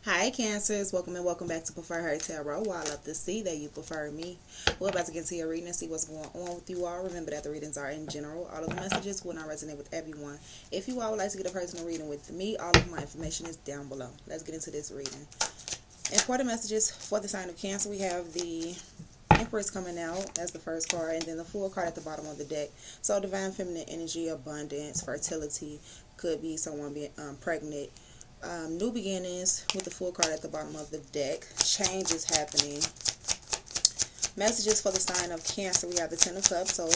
Hi Cancers, welcome and welcome back to Preferher.tarot. Well, I love to see that you prefer me. We're about to get into your reading and see what's going on with you all. Remember that the readings are in general. All of the messages will not resonate with everyone. If you all would like to get a personal reading with me, all of my information is down below. Let's get into this reading. Important messages for the sign of Cancer. We have the Empress coming out as the first card, and then the Fool card at the bottom of the deck. So divine feminine energy, abundance, fertility, could be someone being pregnant. New beginnings with the Fool card at the bottom of the deck. Change is happening. Messages for the sign of Cancer. We have the Ten of Cups, so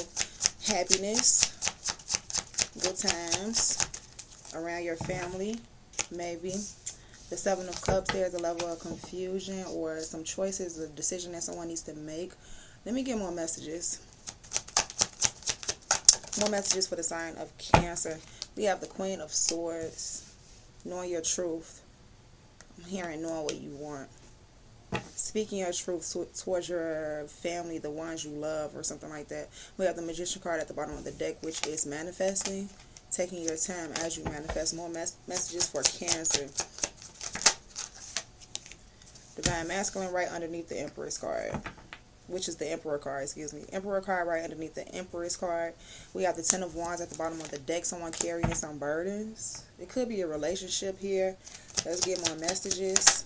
happiness, good times around your family, maybe. The Seven of Cups, there's a level of confusion or some choices, a decision that someone needs to make. Let me get more messages. More messages for the sign of Cancer. We have the Queen of Swords. Knowing your truth. I'm hearing knowing what you want. Speaking your truth towards your family, the ones you love, or something like that. We have the Magician card at the bottom of the deck, which is manifesting. Taking your time as you manifest. More messages for Cancer. Divine Masculine right underneath the Empress card, which is the Emperor card, excuse me. Emperor card right underneath the Empress card. We have the Ten of Wands at the bottom of the deck. Someone carrying some burdens. It could be a relationship here. Let's get more messages.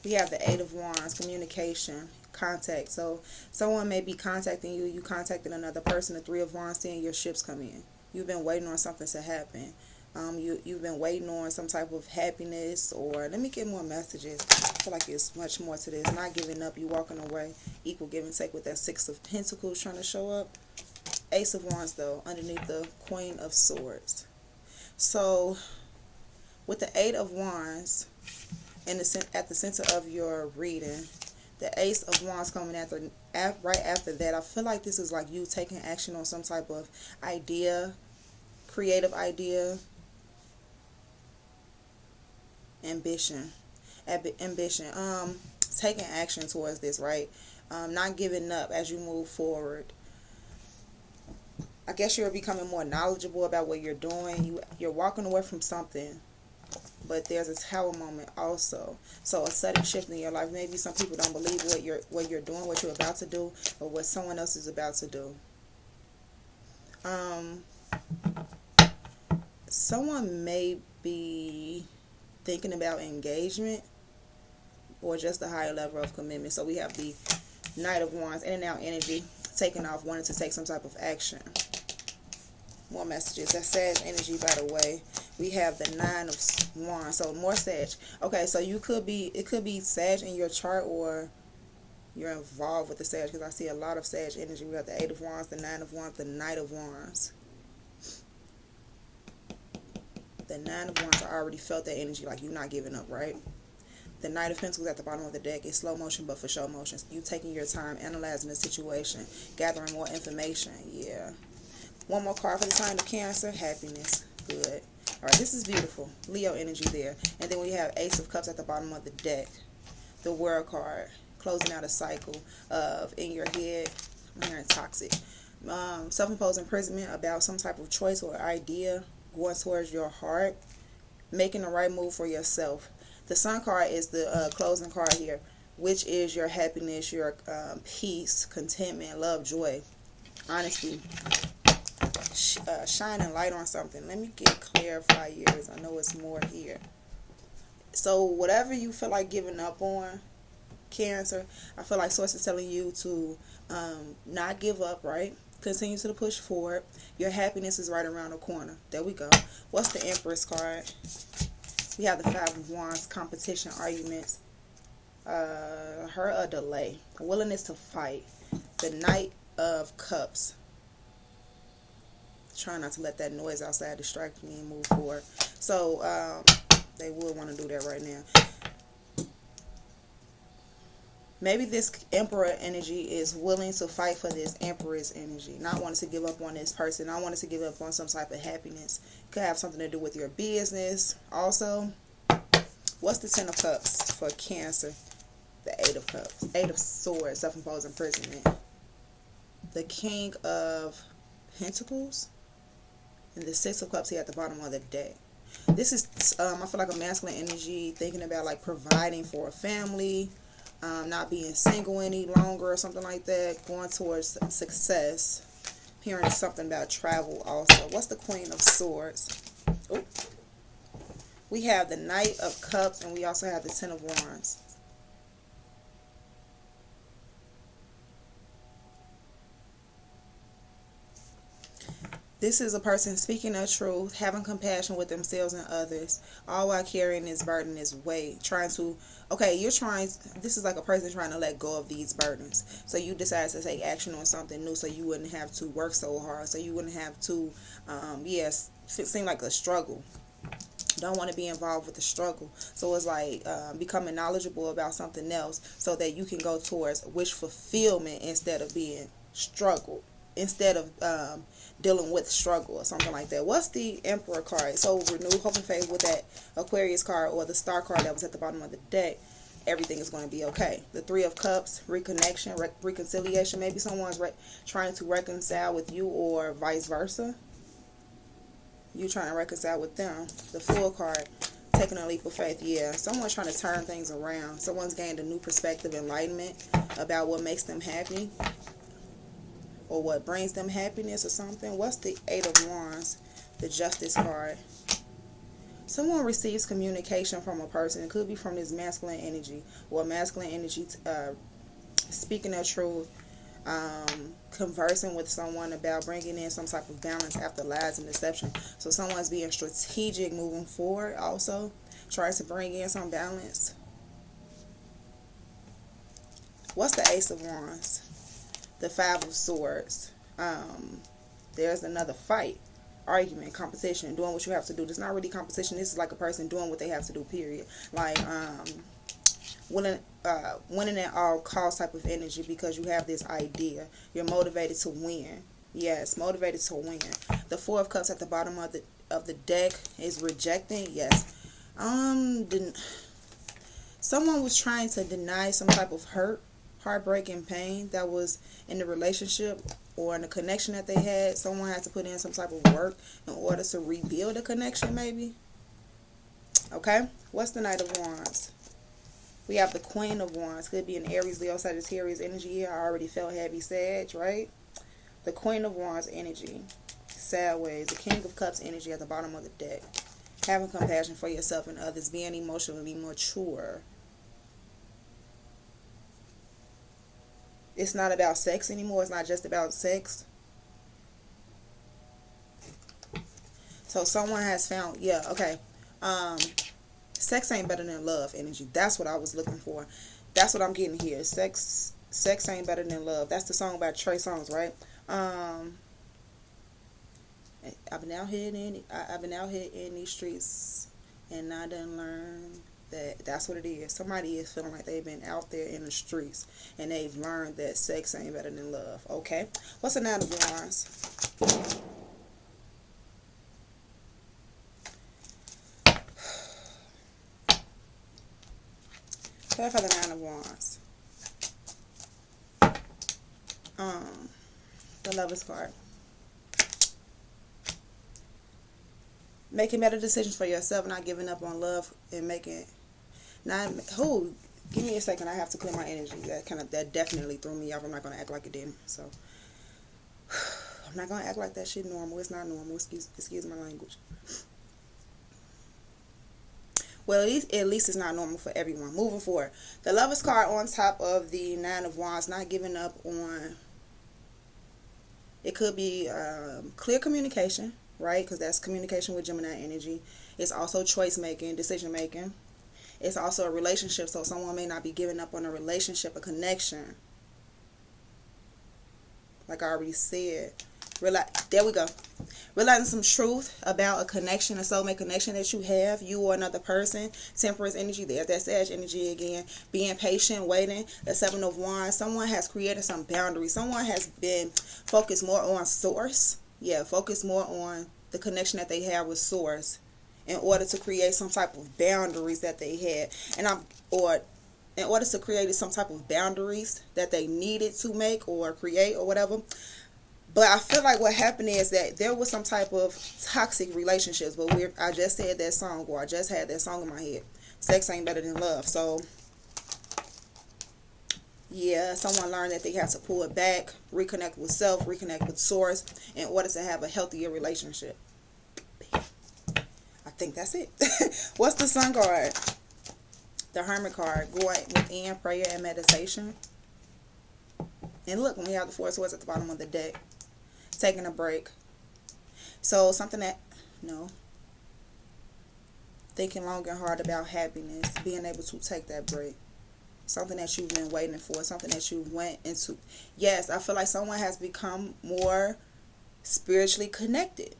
We have the Eight of Wands, communication, contact. So someone may be contacting you. You contacted another person. The Three of Wands, seeing your ships come in. You've been waiting on something to happen. You've been waiting on some type of happiness, or let me get more messages. I feel like it's much more to this. Not giving up, you walking away. Equal give and take with that Six of Pentacles trying to show up. Ace of Wands though, underneath the Queen of Swords. So with the Eight of Wands at the center of your reading, the Ace of Wands coming right after that, I feel like this is like you taking action on some type of idea, creative idea, ambition, taking action towards this, right? Not giving up as you move forward. I guess you're becoming more knowledgeable about what you're doing. You're walking away from something, but there's a Tower moment also. So a sudden shift in your life. Maybe some people don't believe what you're doing, what you're about to do, or what someone else is about to do. Someone may be thinking about engagement or just a higher level of commitment. So we have the Knight of Wands, in and out energy, taking off, wanting to take some type of action. More messages. That's Sag energy, by the way. We have the Nine of Wands, so more Sag. Okay, so it could be Sag in your chart, or you're involved with the Sag, because I see a lot of Sag energy. We have the Eight of Wands, the Nine of Wands, the Knight of Wands. The Nine of Wands, I already felt that energy, like you're not giving up, right? The Knight of Pentacles at the bottom of the deck is slow motion, but for show motion. You taking your time, analyzing the situation, gathering more information. Yeah. One more card for the sign of Cancer. Happiness. Good. All right, this is beautiful. Leo energy there. And then we have Ace of Cups at the bottom of the deck. The World card, closing out a cycle of in your head. I'm hearing toxic. Self-imposed imprisonment about some type of choice or idea going towards your heart, making the right move for yourself. The Sun card is the closing card here, which is your happiness, your peace, contentment, love, joy, honesty, shining light on something. Let me get clarifiers. I know it's more here. So whatever you feel like giving up on, Cancer, I feel like Source is telling you to not give up, right? Continue to push forward. Your happiness is right around the corner. There we go. What's the Empress card? We have the Five of Wands, competition, arguments, a delay, willingness to fight. The Knight of Cups. Try not to let that noise outside distract me and move forward. So they would want to do that right now. Maybe this Emperor energy is willing to fight for this Empress energy. Not wanting to give up on this person. Not wanting to give up on some type of happiness. Could have something to do with your business. Also, what's the Ten of Cups for Cancer? The Eight of Cups. Eight of Swords, self-imposed imprisonment. The King of Pentacles. And the Six of Cups here at the bottom of the deck. This is, I feel like a masculine energy, thinking about like providing for a family, not being single any longer or something like that, going towards success. Hearing something about travel also. What's the Queen of Swords? Ooh. We have the Knight of Cups, and we also have the Ten of Wands. This is a person speaking the truth, having compassion with themselves and others, all while carrying this burden, this weight, trying to, this is like a person trying to let go of these burdens. So you decide to take action on something new so you wouldn't have to work so hard, so you wouldn't have to, it seemed like a struggle. Don't want to be involved with the struggle. So it's like becoming knowledgeable about something else so that you can go towards wish fulfillment instead of being struggled. Instead of dealing with struggle or something like that. What's the Emperor card? So renew hope and faith with that Aquarius card or the Star card that was at the bottom of the deck. Everything is going to be okay. The Three of Cups, reconnection, reconciliation. Maybe someone's trying to reconcile with you or vice versa. You trying to reconcile with them. The Fool card, taking a leap of faith. Yeah, someone's trying to turn things around. Someone's gained a new perspective, enlightenment about what makes them happy or what brings them happiness or something. What's the Eight of Wands? The Justice card. Someone receives communication from a person. It could be from this masculine energy or masculine energy speaking their truth, conversing with someone about bringing in some type of balance after lies and deception. So someone's being strategic moving forward also, tries to bring in some balance. What's the Ace of Wands? The Five of Swords. There's another fight, argument, competition, doing what you have to do. This is not really competition. This is like a person doing what they have to do, period. Like winning at all cost type of energy because you have this idea. You're motivated to win. Yes, motivated to win. The Four of Cups at the bottom of the deck is rejecting. Yes. Someone was trying to deny some type of hurt, heartbreak, and pain that was in the relationship or in the connection that they had. Someone had to put in some type of work in order to rebuild a connection, maybe. Okay, what's the Knight of Wands? We have the Queen of Wands. Could be an Aries, Leo, Sagittarius energy here. I already felt heavy Sag, right? The Queen of Wands energy, sideways. The King of Cups energy at the bottom of the deck. Having compassion for yourself and others, being emotionally mature. It's not about sex anymore. It's not just about sex. So someone has found, sex ain't better than love energy. That's what I was looking for. That's what I'm getting here. Sex ain't better than love. That's the song by Trey Songz, right? I've been out here in these streets, and I done learned that's what it is. Somebody is feeling like they've been out there in the streets and they've learned that sex ain't better than love. Okay, what's the Nine of Wands? Pray for the Nine of Wands. The Lover's card. Making better decisions for yourself, not giving up on love, and making give me a second. I have to clear my energy. That definitely threw me off. I'm not gonna act like it didn't. So I'm not gonna act like that shit normal. It's not normal. Excuse my language. Well, at least it's not normal for everyone. Moving forward, the Lover's card on top of the Nine of Wands, not giving up on. It could be clear communication, right? Because that's communication with Gemini energy. It's also choice making, decision making. It's also a relationship, so someone may not be giving up on a relationship, a connection. Like I already said. There we go. Realizing some truth about a connection, a soulmate connection that you have, you or another person. Temperance energy, there's that Sag energy again. Being patient, waiting. The Seven of Wands. Someone has created some boundaries. Someone has been focused more on source. Yeah, focused more on the connection that they have with source in order to create some type of boundaries that they had. In order to create some type of boundaries that they needed to make or create or whatever. But I feel like what happened is that there was some type of toxic relationships. But I just said that song, or I just had that song in my head. Sex ain't better than love. So, yeah, someone learned that they have to pull it back, reconnect with self, reconnect with source in order to have a healthier relationship. I think that's it. What's the Sun card? The Hermit card. Going within prayer and meditation. And look, when we have the Four of Swords at the bottom of the deck. Taking a break. So something that, thinking long and hard about happiness. Being able to take that break. Something that you've been waiting for. Something that you went into. Yes, I feel like someone has become more spiritually connected.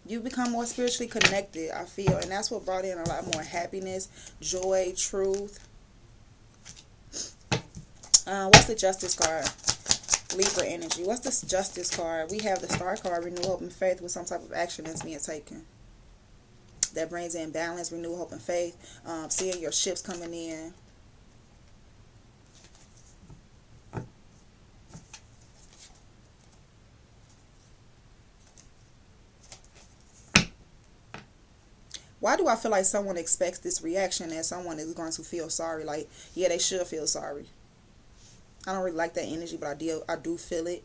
You become more spiritually connected, I feel. And that's what brought in a lot more happiness, joy, truth. What's the Justice card? Libra energy. What's the Justice card? We have the Star card, renewal, hope, and faith with some type of action that's being taken. That brings in balance, renewal, hope, and faith. Seeing your ships coming in. Why do I feel like someone expects this reaction and someone is going to feel sorry? Like, yeah, they should feel sorry. I don't really like that energy, but I do feel it.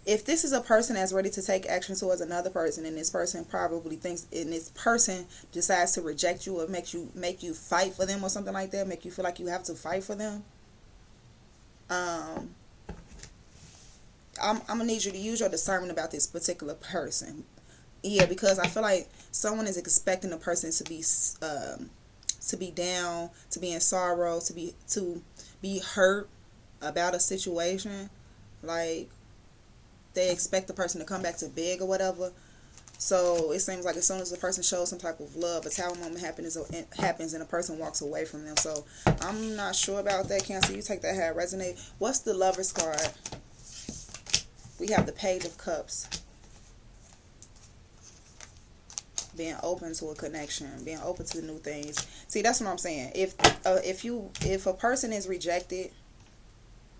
If this is a person that's ready to take action towards another person, and this person probably thinks, and this person decides to reject you or make you fight for them or something like that, make you feel like you have to fight for them. I'm gonna need you to use your discernment about this particular person. Yeah, because I feel like someone is expecting a person to be down, to be in sorrow, to be hurt about a situation. Like, they expect the person to come back to beg or whatever. So it seems like as soon as the person shows some type of love, a tower moment happens and a person walks away from them. So I'm not sure about that, Cancer. You take that how it resonates. What's the Lover's card? We have the Page of Cups. Being open to a connection, being open to new things. See, that's what I'm saying. If a person is rejected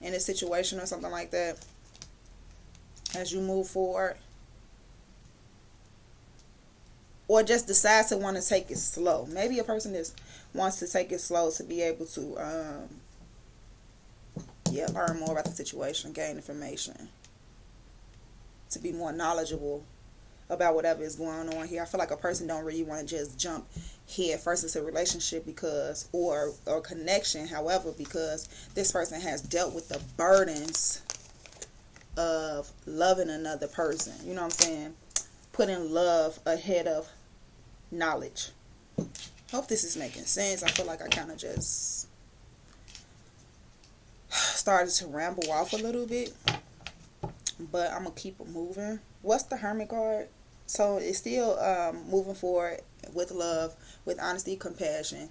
in a situation or something like that, as you move forward, or just decides to want to take it slow. Maybe a person just wants to take it slow to be able to learn more about the situation, gain information, to be more knowledgeable about whatever is going on here. I feel like a person don't really want to just jump head first into a relationship because, or connection, however, because this person has dealt with the burdens of loving another person. You know what I'm saying? Putting love ahead of knowledge. Hope this is making sense. I feel like I kind of just started to ramble off a little bit, but I'm gonna keep it moving. What's the Hermit card? So it's still moving forward with love, with honesty, compassion.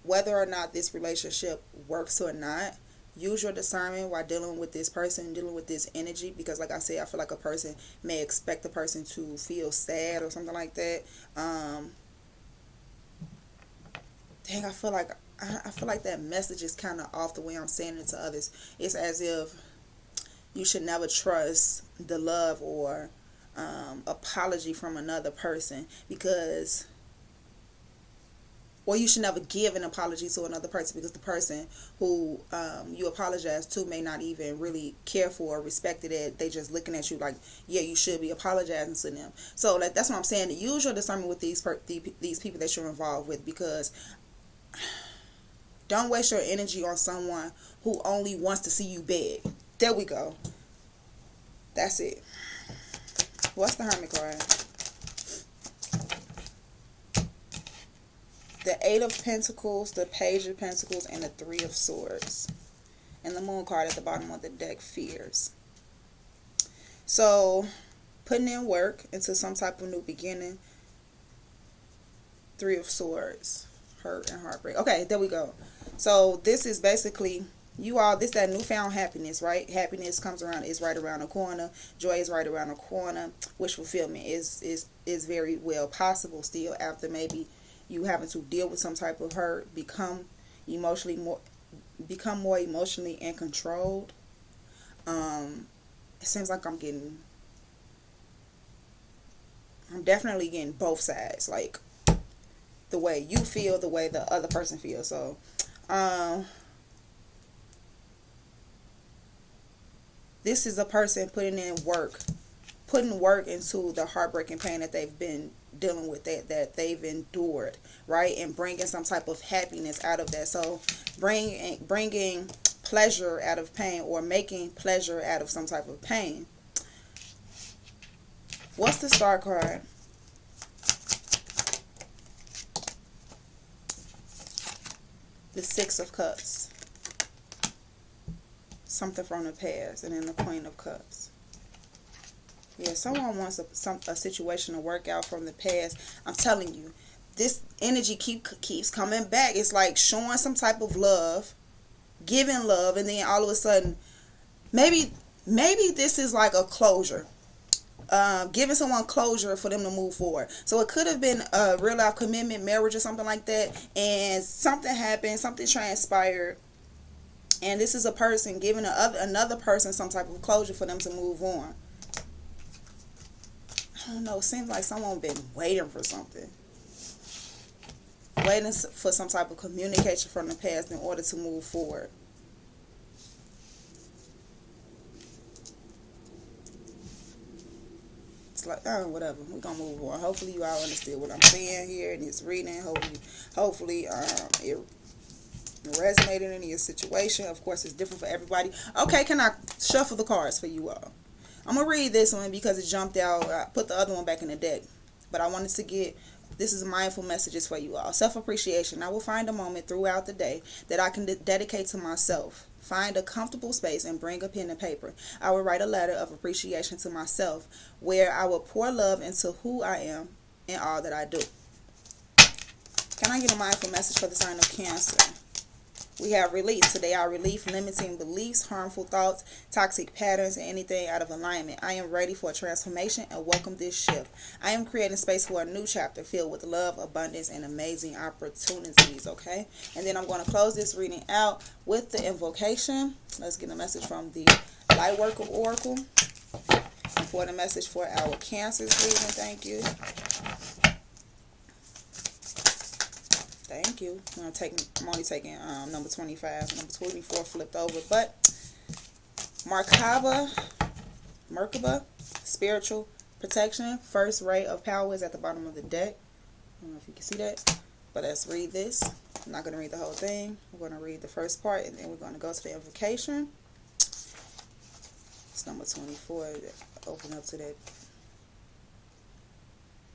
Whether or not this relationship works or not, use your discernment while dealing with this person, dealing with this energy, because like I said, I feel like a person may expect the person to feel sad or something like that. I feel like that message is kind of off the way I'm saying it to others. It's as if you should never trust the love or apology from another person, because, or you should never give an apology to another person, because the person who you apologize to may not even really care for or respect it. They just looking at you like, yeah, you should be apologizing to them. So that's what I'm saying. Use your discernment with these people that you're involved with, because don't waste your energy on someone who only wants to see you beg. There we go. That's it. What's the Hermit card? The Eight of Pentacles, the Page of Pentacles, and the Three of Swords. And the Moon card at the bottom of the deck, Fears. So, putting in work into some type of new beginning. Three of Swords. Hurt and heartbreak. Okay, there we go. So, this is basically, this that newfound happiness, right? Happiness comes around, is right around the corner. Joy is right around the corner. Wish fulfillment is very well possible still, after maybe you having to deal with some type of hurt, become more emotionally and controlled. It seems like I'm definitely getting both sides, like the way you feel, the way the other person feels. So this is a person putting work into the heartbreaking pain that they've been dealing with, that they've endured, right? And bringing some type of happiness out of that. So bringing pleasure out of pain, or making pleasure out of some type of pain. What's the Star card? The Six of Cups. Something from the past. And then the Queen of Cups. Yeah, someone wants a situation to work out from the past. I'm telling you, this energy keeps coming back. It's like showing some type of love, giving love, and then all of a sudden, maybe this is like a closure. Giving someone closure for them to move forward. So it could have been a real life commitment, marriage, or something like that, and something happened, something transpired, and this is a person giving another person some type of closure for them to move on. I don't know, it seems like someone been waiting for something. Waiting for some type of communication from the past in order to move forward. It's like, oh, whatever. We're going to move on. Hopefully you all understood what I'm saying here in this reading. Hopefully it resonated in your situation. Of course, it's different for everybody. Okay, can I shuffle the cards for you all? I'm going to read this one because it jumped out. I put the other one back in the deck. But I wanted to this is mindful messages for you all. Self-appreciation. I will find a moment throughout the day that I can dedicate to myself. Find a comfortable space and bring a pen and paper. I will write a letter of appreciation to myself where I will pour love into who I am and all that I do. Can I get a mindful message for the sign of Cancer? We have release. Today I relieve limiting beliefs, harmful thoughts, toxic patterns, and anything out of alignment. I am ready for a transformation and welcome this shift. I am creating space for a new chapter filled with love, abundance, and amazing opportunities, okay? And then I'm going to close this reading out with the invocation. Let's get a message from the Lightworker Oracle. And for the message for our Cancer's reading, thank you. Thank you. I'm only taking number 25. Number 24 flipped over. But Merkaba, spiritual protection. First ray of power is at the bottom of the deck. I don't know if you can see that. But let's read this. I'm not going to read the whole thing. We're going to read the first part, and then we're going to go to the invocation. It's number 24. Open up to that.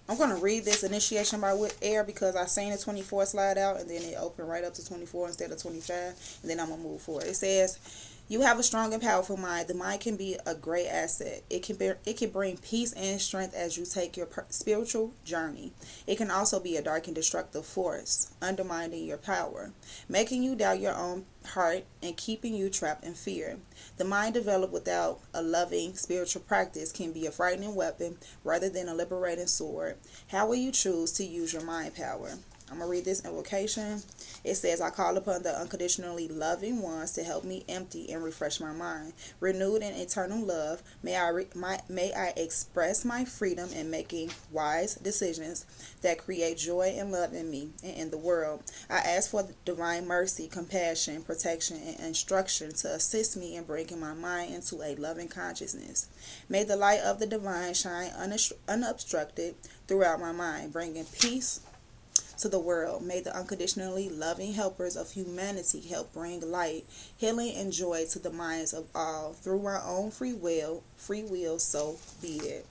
I'm going to read this initiation by air because I seen the 24 slide out and then it opened right up to 24 instead of 25. And then I'm going to move forward. It says, you have a strong and powerful mind. The mind can be a great asset. It can bring peace and strength as you take your spiritual journey. It can also be a dark and destructive force, undermining your power, making you doubt your own heart and keeping you trapped in fear. The mind developed without a loving spiritual practice can be a frightening weapon rather than a liberating sword. How will you choose to use your mind power? I'm going to read this invocation. It says, I call upon the unconditionally loving ones to help me empty and refresh my mind. Renewed in eternal love, may I express my freedom in making wise decisions that create joy and love in me and in the world. I ask for divine mercy, compassion, protection, and instruction to assist me in bringing my mind into a loving consciousness. May the light of the divine shine unobstructed throughout my mind, bringing peace to the world. May the unconditionally loving helpers of humanity help bring light, healing, and joy to the minds of all through our own free will, so be it.